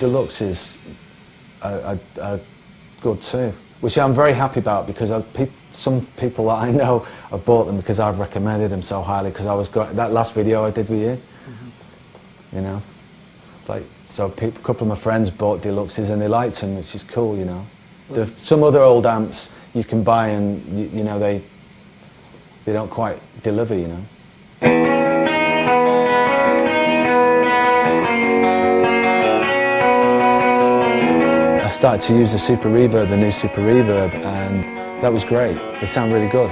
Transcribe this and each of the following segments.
Deluxes are good too, which I'm very happy about, because some people that I know have bought them because I've recommended them so highly, because I was that last video I did with you, you know, like, so a couple of my friends bought Deluxes and they liked them, which is cool, you know. There's some other old amps you can buy and you know they don't quite deliver, you know. I started to use the Super Reverb, the new Super Reverb, and that was great. They sound really good.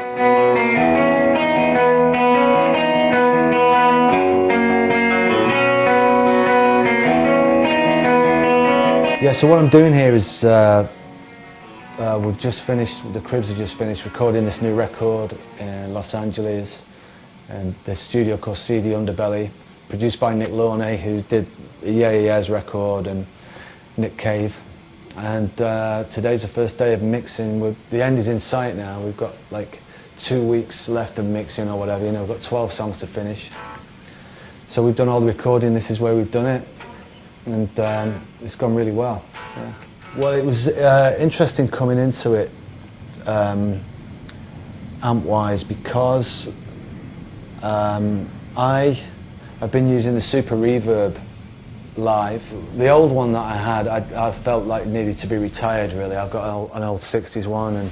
Yeah, so what I'm doing here is we've just finished, the Cribs have just finished recording this new record in Los Angeles, and the studio called CD Underbelly, produced by Nick Launay, who did Yeah Yeah Yeah's record, and Nick Cave. And today's the first day of mixing. The end is in sight now. We've got like 2 weeks left of mixing or whatever, you know, we've got 12 songs to finish. So we've done all the recording, this is where we've done it, and it's gone really well. Yeah. Well, it was interesting coming into it amp-wise, because I have been using the Super Reverb live. The old one that I had, I felt like needed to be retired really. I've got an old 60s one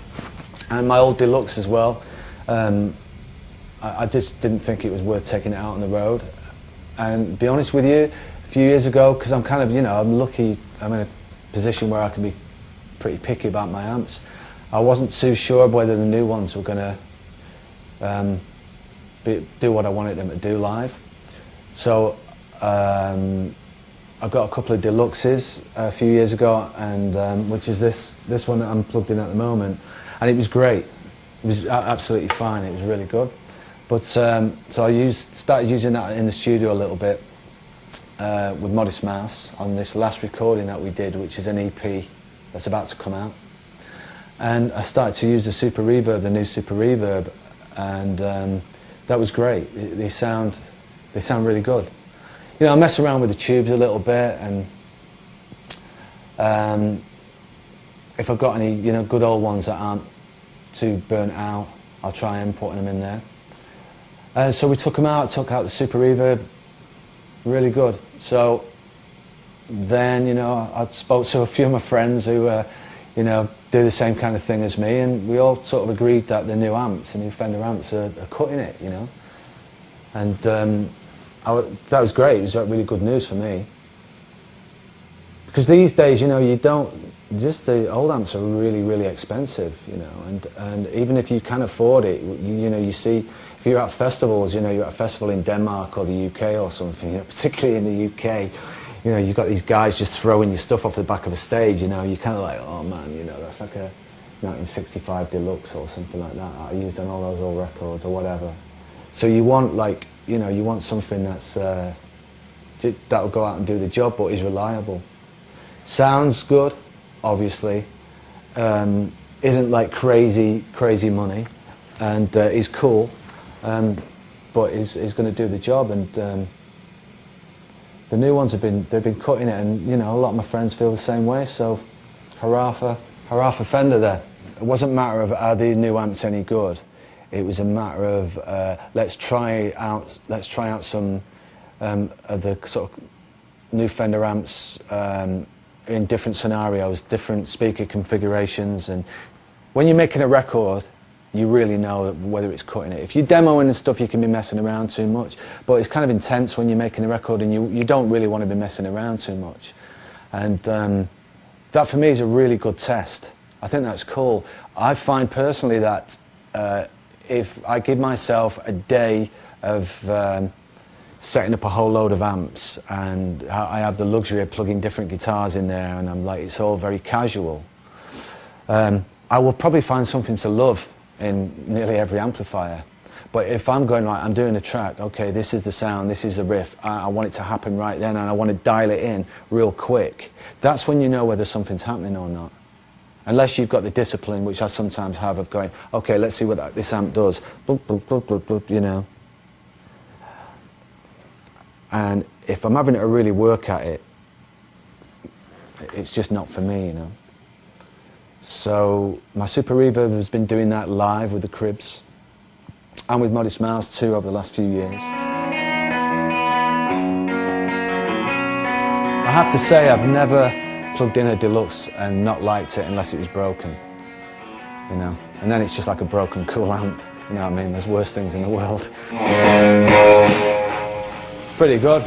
and my old Deluxe as well. I just didn't think it was worth taking it out on the road. And to be honest with you, a few years ago, because I'm kind of, you know, I'm lucky, I'm in a position where I can be pretty picky about my amps. I wasn't too sure whether the new ones were going to do what I wanted them to do live. So I got a couple of Deluxes a few years ago, and which is this one that I'm plugged in at the moment, and it was great. It was absolutely fine. It was really good. But so I started using that in the studio a little bit with Modest Mouse on this last recording that we did, which is an EP that's about to come out. And I started to use the Super Reverb, the new Super Reverb, and that was great. They sound really good. You know, I mess around with the tubes a little bit, and if I've got any, you know, good old ones that aren't too burnt out, I'll try importing them in there. So we took them out, took out the Super Reverb, really good. So then, you know, I spoke to a few of my friends who, you know, do the same kind of thing as me, and we all sort of agreed that the new amps, the new Fender amps, are cutting it, you know. And that was great. It was really good news for me, because these days, you know, the old amps are really, really expensive, you know, and even if you can afford it, you know, you see, if you're at festivals, you know, you're at a festival in Denmark or the UK or something, you know, particularly in the UK, you know, you've got these guys just throwing your stuff off the back of a stage, you know, you're kind of like, oh man, you know, that's like a 1965 Deluxe or something like that I used on all those old records or whatever. So you want, like, you know, you want something that's that'll go out and do the job, but is reliable. Sounds good, obviously. Isn't like crazy money, and is cool, but is going to do the job. And the new ones they've been cutting it, and you know, a lot of my friends feel the same way. So hurrah for Fender there. It wasn't a matter of are the new amps any good. It was a matter of let's try out some of the sort of new Fender amps in different scenarios, different speaker configurations. And when you're making a record, you really know whether it's cutting it. If you're demoing and stuff, you can be messing around too much, but it's kind of intense when you're making a record, and you don't really want to be messing around too much. And that for me is a really good test. I think that's cool. I find personally that if I give myself a day of setting up a whole load of amps, and I have the luxury of plugging different guitars in there, and I'm like, it's all very casual, I will probably find something to love in nearly every amplifier. But if I'm going, right, I'm doing a track, okay, this is the sound, this is the riff, I want it to happen right then, and I want to dial it in real quick, that's when you know whether something's happening or not. Unless you've got the discipline, which I sometimes have, of going, okay, let's see what this amp does, bloop, bloop, bloop, bloop, bloop, you know. And if I'm having to really work at it, it's just not for me, you know. So my Super Reverb has been doing that live with the cribs and with Modest Mouse too over the last few years. I have to say I've never plugged in a Deluxe and not liked it unless it was broken, you know. And then it's just like a broken cool amp, you know what I mean? There's worse things in the world. It's pretty good.